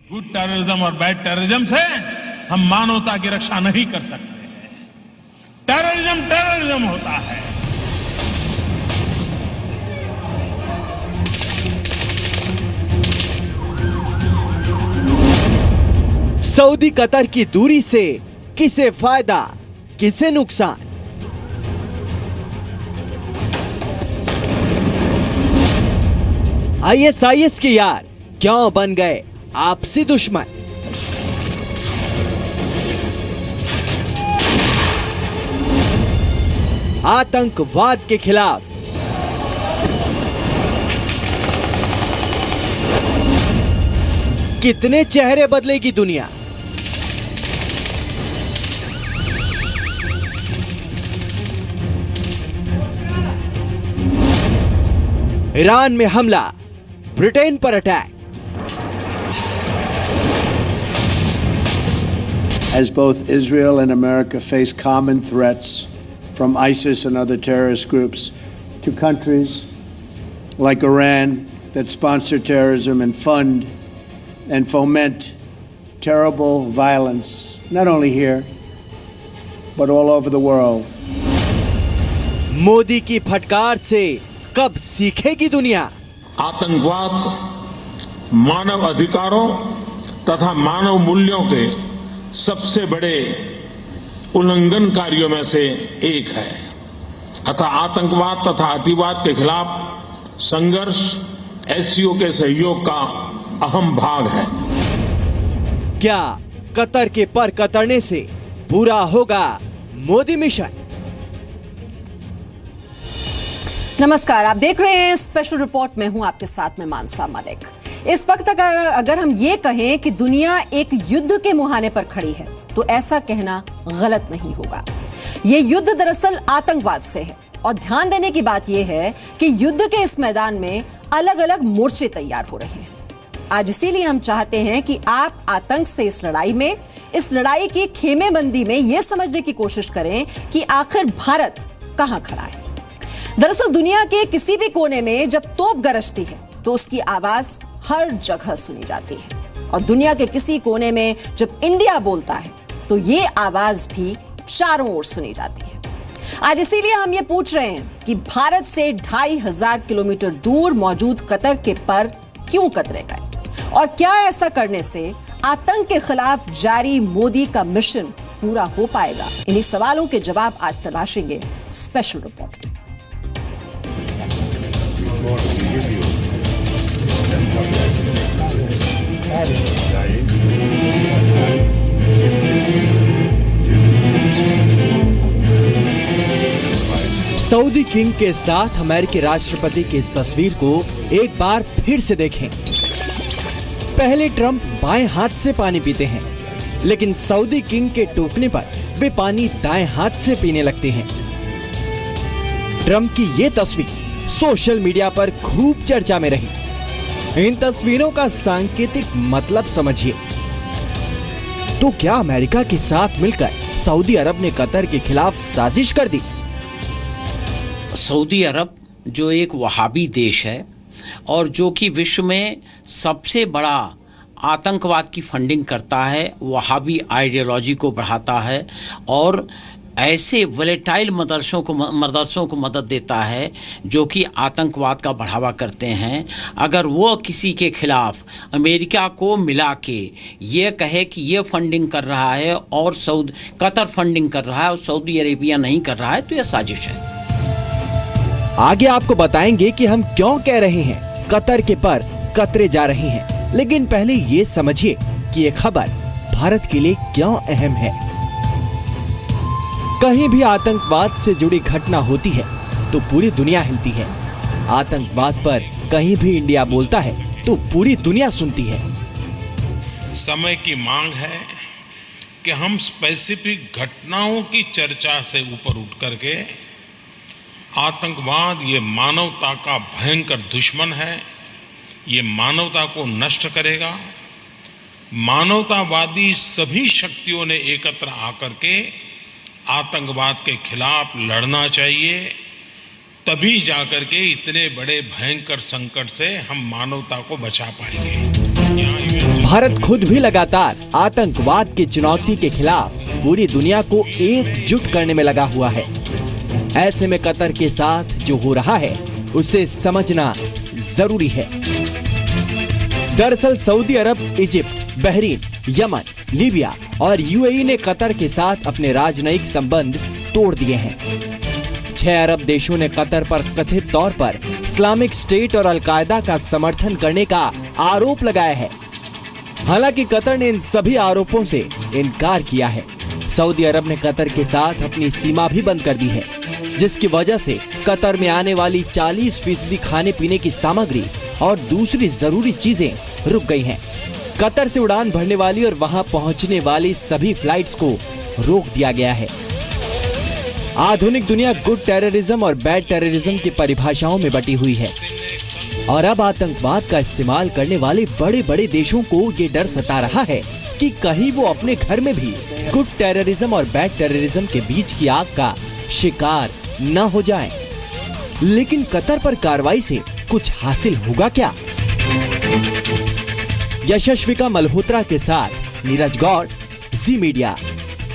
Good terrorism और bad terrorism से हम मानवता की रक्षा नहीं कर सकते। टेररिज्म टेररिज्म होता है। सऊदी कतर की दूरी से किसे फायदा, किसे नुकसान? आईएसआईएस के यार क्यों बन गए आपसी दुश्मन? आतंकवाद के खिलाफ कितने चेहरे बदलेगी दुनिया? ईरान में हमला, ब्रिटेन पर attack. As both Israel and America face common threats from ISIS and other terrorist groups to countries like Iran that sponsor terrorism and fund and foment terrible violence, not only here, but all over the world. Modi की फटकार से कब सीखेगी दुनिया? आतंकवाद मानव अधिकारों तथा मानव मूल्यों के सबसे बड़े उल्लंघनकारियों में से एक है। अतः आतंकवाद तथा अतिवाद के खिलाफ संघर्ष एससीओ के सहयोग का अहम भाग है। क्या कतर के पर कतरने से पूरा होगा मोदी मिशन? नमस्कार, आप देख रहे हैं स्पेशल रिपोर्ट में हूं आपके साथ में मानसा मलिक। इस वक्त अगर हम ये कहें कि दुनिया एक युद्ध के मुहाने पर खड़ी है तो ऐसा कहना गलत नहीं होगा। ये युद्ध दरअसल आतंकवाद से है और ध्यान देने की बात यह है कि युद्ध के इस मैदान में अलग अलग मोर्चे तैयार हो रहे हैं। आज इसीलिए हम चाहते हैं कि आप आतंक से इस लड़ाई की खेमेबंदी में यह समझने की कोशिश करें कि आखिर भारत कहां खड़ा है। दरअसल दुनिया के किसी भी कोने में जब तोप गरजती है तो उसकी आवाज हर जगह सुनी जाती है और दुनिया के किसी कोने में जब इंडिया बोलता है तो ये आवाज भी चारों ओर सुनी जाती है। आज इसीलिए हम ये पूछ रहे हैं कि भारत से 2500 किलोमीटर दूर मौजूद कतर के पर क्यों कतरे गए और क्या ऐसा करने से आतंक के खिलाफ जारी मोदी का मिशन पूरा हो पाएगा? इन्हीं सवालों के जवाब आज तलाशेंगे स्पेशल रिपोर्ट में। सऊदी किंग के साथ अमेरिकी राष्ट्रपति की इस तस्वीर को एक बार फिर से देखें। पहले ट्रंप बाएं हाथ से पानी पीते हैं, लेकिन सऊदी किंग के टोकने पर वे पानी दाएं हाथ से पीने लगते हैं। ट्रंप की ये तस्वीर सोशल मीडिया पर खूब चर्चा में रही। इन तस्वीरों का सांकेतिक मतलब समझिए। तो क्या अमेरिका के साथ मिलकर सऊदी अरब ने कतर के खिलाफ साजिश कर दी? सऊदी अरब जो एक वहाबी देश है और जो कि विश्व में सबसे बड़ा आतंकवाद की फंडिंग करता है, वहाबी आइडियोलॉजी को बढ़ाता है और ऐसे वोलेटाइल मदरसों को मदद देता है जो कि आतंकवाद का बढ़ावा करते हैं। अगर वो किसी के खिलाफ अमेरिका को मिला के ये कहे कि ये फंडिंग कर रहा है और कतर फंडिंग कर रहा है और सऊदी अरेबिया नहीं कर रहा है तो यह साजिश है। आगे आपको बताएंगे कि हम क्यों कह रहे हैं कतर के पर कतरे जा रहे हैं, लेकिन पहले ये समझिए कि ये खबर भारत के लिए क्यों अहम है। कहीं भी आतंकवाद से जुड़ी घटना होती है तो पूरी दुनिया हिलती है। आतंकवाद पर कहीं भी इंडिया बोलता है तो पूरी दुनिया सुनती है। समय की मांग है कि हम स्पेसिफिक घटनाओं की चर्चा से ऊपर उठ करके आतंकवाद ये मानवता का भयंकर दुश्मन है, ये मानवता को नष्ट करेगा। मानवतावादी सभी शक्तियों ने एकत्र आकर के आतंकवाद के खिलाफ लड़ना चाहिए, तभी जाकर के इतने बड़े भयंकर संकट से हम मानवता को बचा पाएंगे। भारत खुद भी लगातार आतंकवाद की चुनौती के खिलाफ पूरी दुनिया को एकजुट करने में लगा हुआ है। ऐसे में कतर के साथ जो हो रहा है उसे समझना जरूरी है। दरअसल सऊदी अरब, इजिप्ट, बहरीन, यमन, लीबिया और यूएई ने कतर के साथ अपने राजनयिक संबंध तोड़ दिए हैं। 6 अरब देशों ने कतर पर कथित तौर पर इस्लामिक स्टेट और अलकायदा का समर्थन करने का आरोप लगाया है। हालांकि कतर ने इन सभी आरोपों से इनकार किया है। सऊदी अरब ने कतर के साथ अपनी सीमा भी बंद कर दी है, जिसकी वजह से कतर में आने वाली 40% खाने पीने की सामग्री और दूसरी जरूरी चीजें रुक गई हैं। कतर से उड़ान भरने वाली और वहां पहुंचने वाली सभी फ्लाइट्स को रोक दिया गया है। आधुनिक दुनिया गुड टेररिज्म और बैड टेररिज्म की परिभाषाओं में बटी हुई है और अब आतंकवाद का इस्तेमाल करने वाले बड़े बड़े देशों को ये डर सता रहा है कि कहीं वो अपने घर में भी गुड टेररिज्म और बैड टेररिज्म के बीच की आग का शिकार न हो जाएं। लेकिन कतर पर कार्रवाई से कुछ हासिल होगा क्या? यशस्विका मल्होत्रा के साथ नीरज गौड़, जी मीडिया,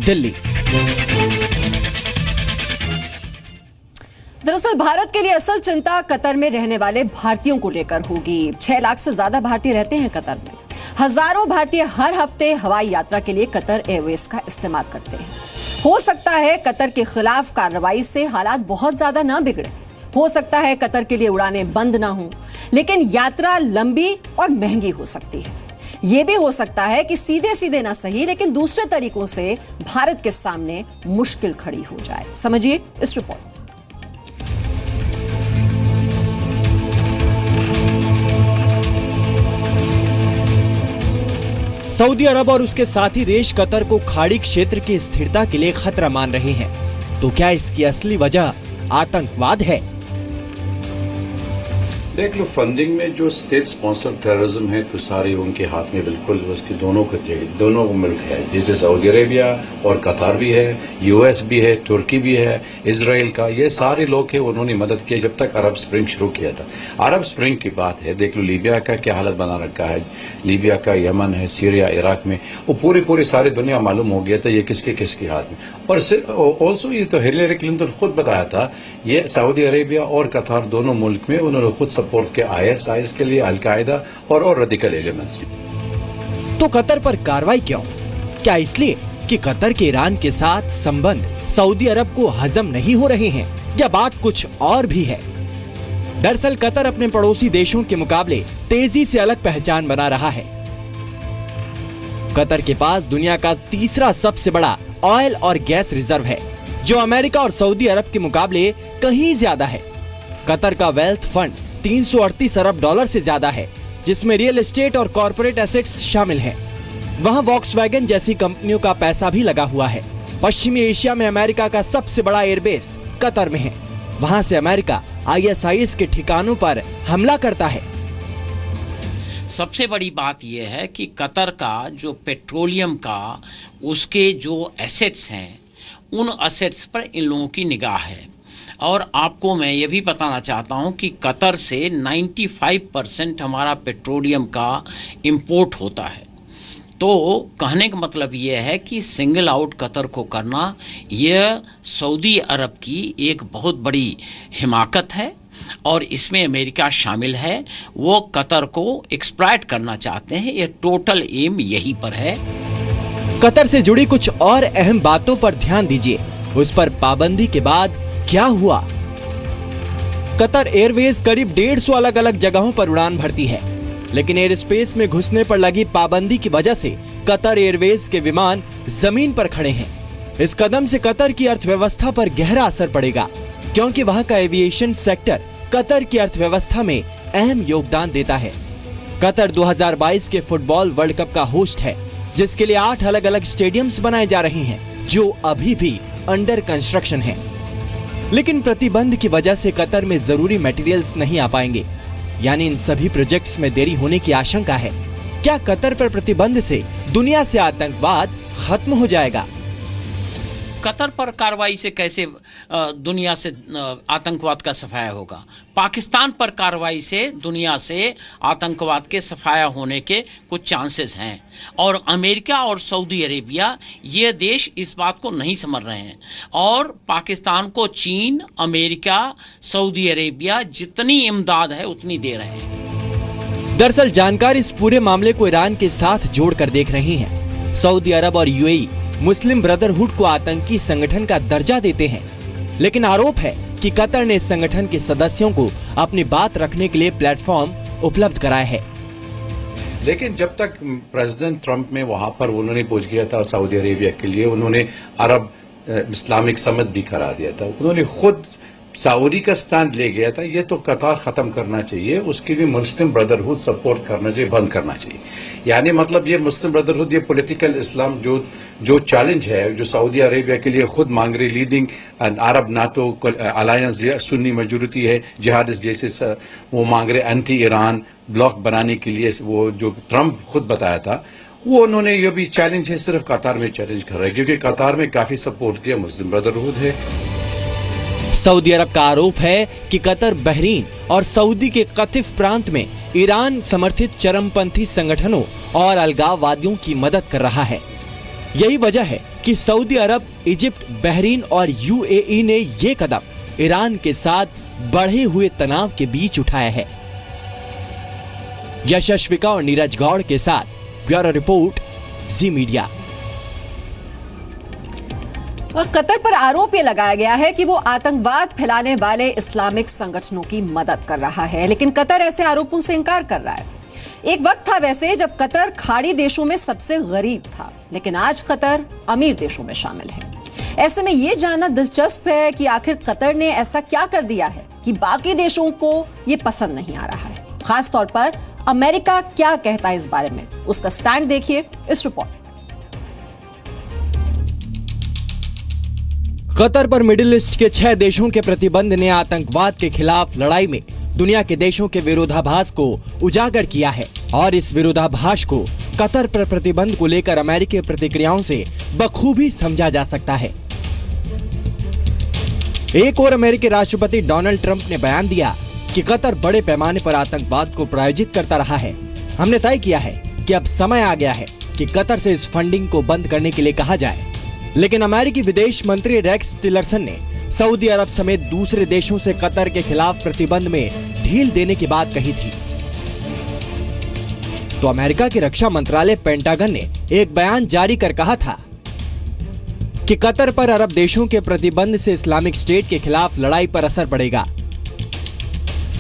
दिल्ली। दरअसल भारत के लिए असल चिंता कतर में रहने वाले भारतीयों को लेकर होगी। 6 लाख से ज्यादा भारतीय रहते हैं कतर में। हजारों भारतीय हर हफ्ते हवाई यात्रा के लिए कतर एयरवेज का इस्तेमाल करते हैं। हो सकता है कतर के खिलाफ कार्रवाई से हालात बहुत ज्यादा ना बिगड़े। हो सकता है कतर के लिए उड़ानें बंद ना हो, लेकिन यात्रा लंबी और महंगी हो सकती है। यह भी हो सकता है कि सीधे सीधे ना सही, लेकिन दूसरे तरीकों से भारत के सामने मुश्किल खड़ी हो जाए। समझिए इस रिपोर्ट। सऊदी अरब और उसके साथी देश कतर को खाड़ी क्षेत्र की स्थिरता के लिए खतरा मान रहे हैं। तो क्या इसकी असली वजह आतंकवाद है? देख लो, फंडिंग में जो स्टेट स्पॉन्सर टेररिज्म है तो सारे उनके हाथ में बिल्कुल उसके दोनों मुल्क है, जैसे सऊदी अरेबिया और कतार भी है, यूएस भी है, तुर्की भी है, इजराइल का, ये सारे लोग हैं। उन्होंने मदद की जब तक अरब स्प्रिंग शुरू किया था। अरब स्प्रिंग की बात है, देख लो लीबिया का क्या हालत बना रखा है, लीबिया का, यमन है, सीरिया, इराक में, वो पूरी सारी दुनिया मालूम हो गया था ये किसके हाथ में। और सिर्फ ऑल्सो ये तो हिलेरी क्लिंटन खुद बताया था, ये सऊदी अरेबिया और कतार दोनों मुल्क में उन्होंने खुद सपोर्ट किया आईएस के लिए, अलकायदा और रेडिकल एलिमेंट्स। तो कतर पर कार्रवाई क्यों? क्या इसलिए कि कतर के ईरान के साथ संबंध सऊदी अरब को हजम नहीं हो रहे हैं, या बात कुछ और भी है? दरअसल कतर अपने पड़ोसी देशों के मुकाबले तेजी से अलग पहचान बना रहा है। कतर के पास दुनिया का तीसरा सबसे बड़ा ऑयल और गैस रिजर्व है, जो अमेरिका और सऊदी अरब के मुकाबले कहीं ज्यादा है। कतर का वेल्थ फंड 338 अरब डॉलर से ज्यादा है, जिसमें रियल एस्टेट और कॉर्पोरेट एसेट्स शामिल हैं। वहां वॉक्सवैगन जैसी कंपनियों का पैसा भी लगा हुआ है। पश्चिमी एशिया में अमेरिका का सबसे बड़ा एयरबेस कतर में है। वहां से अमेरिका आईएसआईएस के ठिकानों पर हमला करता है। सबसे बड़ी बात यह है कि कतर का जो पेट्रोलियम का उसके जो एसेट्स हैं, उन एसेट्स पर इन लोगों की निगाह है। और आपको मैं ये भी बताना चाहता हूँ कि कतर से 95% हमारा पेट्रोलियम का इंपोर्ट होता है। तो कहने का मतलब ये है कि सिंगल आउट कतर को करना यह सऊदी अरब की एक बहुत बड़ी हिमाकत है और इसमें अमेरिका शामिल है। वो कतर को एक्सप्लॉइट करना चाहते हैं। ये टोटल एम यही पर है। कतर से जुड़ी कुछ और अहम बातों पर ध्यान दीजिए। उस पर पाबंदी के बाद क्या हुआ? कतर एयरवेज करीब 150 अलग अलग जगहों पर उड़ान भरती है, लेकिन एयर स्पेस में घुसने पर लगी पाबंदी की वजह से कतर एयरवेज के विमान जमीन पर खड़े हैं। इस कदम से कतर की अर्थव्यवस्था पर गहरा असर पड़ेगा, क्योंकि वहां का एविएशन सेक्टर कतर की अर्थव्यवस्था में अहम योगदान देता है। कतर 2022 के फुटबॉल वर्ल्ड कप का होस्ट है, जिसके लिए 8 अलग अलग स्टेडियम्स बनाए जा रहे हैं, जो अभी भी अंडर कंस्ट्रक्शन है। लेकिन प्रतिबंध की वजह से कतर में जरूरी मटेरियल्स नहीं आ पाएंगे, यानी इन सभी प्रोजेक्ट्स में देरी होने की आशंका है। क्या कतर पर प्रतिबंध से दुनिया से आतंकवाद खत्म हो जाएगा? कतर पर कार्रवाई से कैसे दुनिया से आतंकवाद का सफाया होगा। पाकिस्तान पर कार्रवाई से दुनिया से आतंकवाद के सफाया होने के कुछ चांसेस हैं, और अमेरिका और सऊदी अरेबिया ये देश इस बात को नहीं समझ रहे हैं, और पाकिस्तान को चीन, अमेरिका, सऊदी अरेबिया जितनी इमदाद है उतनी दे रहे हैं। दरअसल जानकार इस पूरे मामले को ईरान के साथ जोड़कर देख रही हैं। सऊदी अरब और यूएई मुस्लिम ब्रदरहुड को आतंकी संगठन का दर्जा देते हैं, लेकिन आरोप है कि कतर ने इस संगठन के सदस्यों को अपनी बात रखने के लिए प्लेटफॉर्म उपलब्ध कराया है। लेकिन जब तक प्रेसिडेंट ट्रंप में वहां पर उन्होंने पूछ गया था सऊदी अरेबिया के लिए, उन्होंने अरब इस्लामिक समिट भी करा दिया था, उन्होंने खुद सऊदी का स्टैंड ले गया था, ये तो कतार खत्म करना चाहिए, उसके लिए मुस्लिम ब्रदरहुड सपोर्ट करना चाहिए, बंद करना चाहिए। यानी मतलब ये मुस्लिम ब्रदरहुड, ये पॉलिटिकल इस्लाम जो चैलेंज है, जो सऊदी अरेबिया के लिए खुद मांग रही, लीडिंग अरब नाटो अलायंस, सुन्नी मेजोरिटी है, जिहादिस्ट जैसे वो मांग रहे एंटी ईरान ब्लॉक बनाने के लिए, वो जो ट्रंप खुद बताया था, वो उन्होंने ये भी चैलेंज है सिर्फ कतार में चैलेंज कर रहे हैं, क्योंकि कतार में काफी सपोर्ट किया मुस्लिम ब्रदरहुड है। सऊदी अरब का आरोप है कि कतर बहरीन और सऊदी के कतिफ प्रांत में ईरान समर्थित चरमपंथी संगठनों और अलगाववादियों की मदद कर रहा है। यही वजह है कि सऊदी अरब, इजिप्ट, बहरीन और यूएई ने ये कदम ईरान के साथ बढ़े हुए तनाव के बीच उठाया है। यशस्विका और नीरज गौड़ के साथ ब्यूरो रिपोर्ट, जी मीडिया। कतर पर आरोप ये लगाया गया है कि वो आतंकवाद फैलाने वाले इस्लामिक संगठनों की मदद कर रहा है, लेकिन कतर ऐसे आरोपों से इनकार कर रहा है। एक वक्त था वैसे जब कतर खाड़ी देशों में सबसे गरीब था, लेकिन आज कतर अमीर देशों में शामिल है। ऐसे में ये जानना दिलचस्प है कि आखिर कतर ने ऐसा क्या कर दिया है कि बाकी देशों को ये पसंद नहीं आ रहा है। खास तौर पर अमेरिका क्या कहता है इस बारे में, उसका स्टैंड देखिए इस रिपोर्ट। कतर पर मिडिल ईस्ट के 6 देशों के प्रतिबंध ने आतंकवाद के खिलाफ लड़ाई में दुनिया के देशों के विरोधाभास को उजागर किया है, और इस विरोधाभास को कतर पर प्रतिबंध को लेकर अमेरिकी प्रतिक्रियाओं से बखूबी समझा जा सकता है। एक और अमेरिकी राष्ट्रपति डोनाल्ड ट्रंप ने बयान दिया कि कतर बड़े पैमाने पर आतंकवाद को प्रायोजित करता रहा है। हमने तय किया है कि अब समय आ गया है कि कतर से इस फंडिंग को बंद करने के लिए कहा जाए। लेकिन अमेरिकी विदेश मंत्री रेक्स टिलरसन ने सऊदी अरब समेत दूसरे देशों से कतर के खिलाफ प्रतिबंध में ढील देने की बात कही थी। तो अमेरिका के रक्षा मंत्रालय पेंटागन ने एक बयान जारी कर कहा था कि कतर पर अरब देशों के प्रतिबंध से इस्लामिक स्टेट के खिलाफ लड़ाई पर असर पड़ेगा।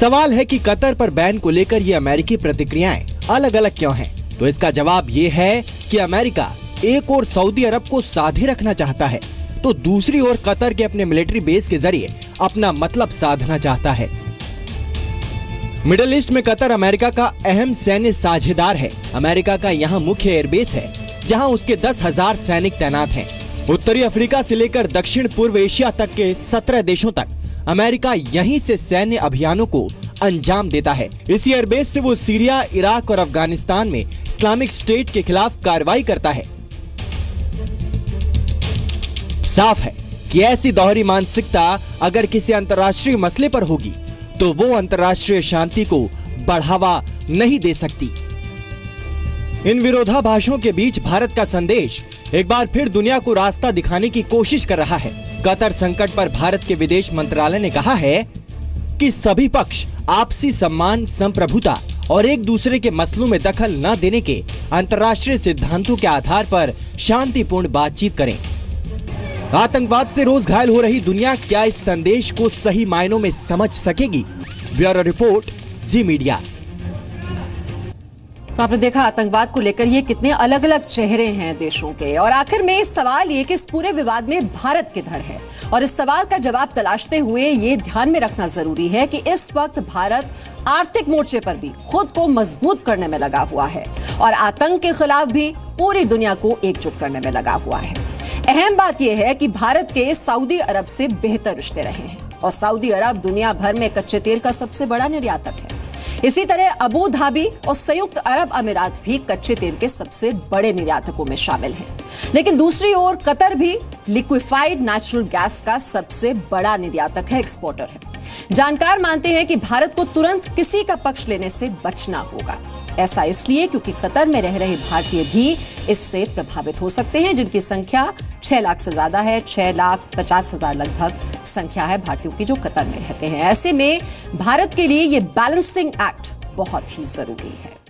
सवाल है कि कतर पर बैन को लेकर ये अमेरिकी प्रतिक्रियाएं अलग अलग क्यों हैं? तो इसका जवाब ये है कि अमेरिका एक और सऊदी अरब को साधे रखना चाहता है, तो दूसरी ओर कतर के अपने मिलिट्री बेस के जरिए अपना मतलब साधना चाहता है। मिडिल ईस्ट में कतर अमेरिका का अहम सैन्य साझेदार है। अमेरिका का यहाँ मुख्य एयरबेस है, जहाँ उसके 10,000 सैनिक तैनात हैं। उत्तरी अफ्रीका से लेकर दक्षिण पूर्व एशिया तक के 17 देशों तक अमेरिका यहीं से सैन्य अभियानों को अंजाम देता है। इस एयरबेस से वो सीरिया, इराक और अफगानिस्तान में इस्लामिक स्टेट के खिलाफ कार्रवाई करता है। साफ है कि ऐसी दोहरी मानसिकता अगर किसी अंतर्राष्ट्रीय मसले पर होगी तो वो अंतर्राष्ट्रीय शांति को बढ़ावा नहीं दे सकती। इन विरोधाभासों के बीच भारत का संदेश एक बार फिर दुनिया को रास्ता दिखाने की कोशिश कर रहा है। कतर संकट पर भारत के विदेश मंत्रालय ने कहा है कि सभी पक्ष आपसी सम्मान, संप्रभुता और एक दूसरे के मसलों में दखल न देने के अंतर्राष्ट्रीय सिद्धांतों के आधार पर शांतिपूर्ण बातचीत करें। आतंकवाद से रोज घायल हो रही दुनिया क्या इस संदेश को सही मायनों में समझ सकेगी? ब्यूरो रिपोर्ट, जी मीडिया। तो आपने देखा आतंकवाद को लेकर ये कितने अलग अलग चेहरे हैं देशों के, और आखिर में सवाल ये कि इस पूरे विवाद में भारत किधर है, और इस सवाल का जवाब तलाशते हुए ये ध्यान में रखना जरूरी है कि इस वक्त भारत आर्थिक मोर्चे पर भी खुद को मजबूत करने में लगा हुआ है और आतंक के खिलाफ भी पूरी दुनिया को एकजुट करने में लगा हुआ है। अहम बात यह है कि भारत के सऊदी अरब से बेहतर रिश्ते रहे हैं और सऊदी अरब दुनिया भर में कच्चे तेल का सबसे बड़ा निर्यातक है। इसी तरह अबू धाबी और संयुक्त अरब अमीरात भी कच्चे तेल के सबसे बड़े निर्यातकों में शामिल हैं। लेकिन दूसरी ओर कतर भी लिक्विफाइड नेचुरल गैस का सबसे बड़ा निर्यातक है, एक्सपोर्टर है। जानकार मानते हैं कि भारत को तुरंत किसी का पक्ष लेने से बचना होगा। ऐसा इसलिए क्योंकि कतर में रह रहे भारतीय भी इससे प्रभावित हो सकते हैं, जिनकी संख्या 6 लाख से ज्यादा है। 6,50,000 लगभग संख्या है भारतीयों की जो कतर में रहते हैं। ऐसे में भारत के लिए यह बैलेंसिंग एक्ट बहुत ही जरूरी है।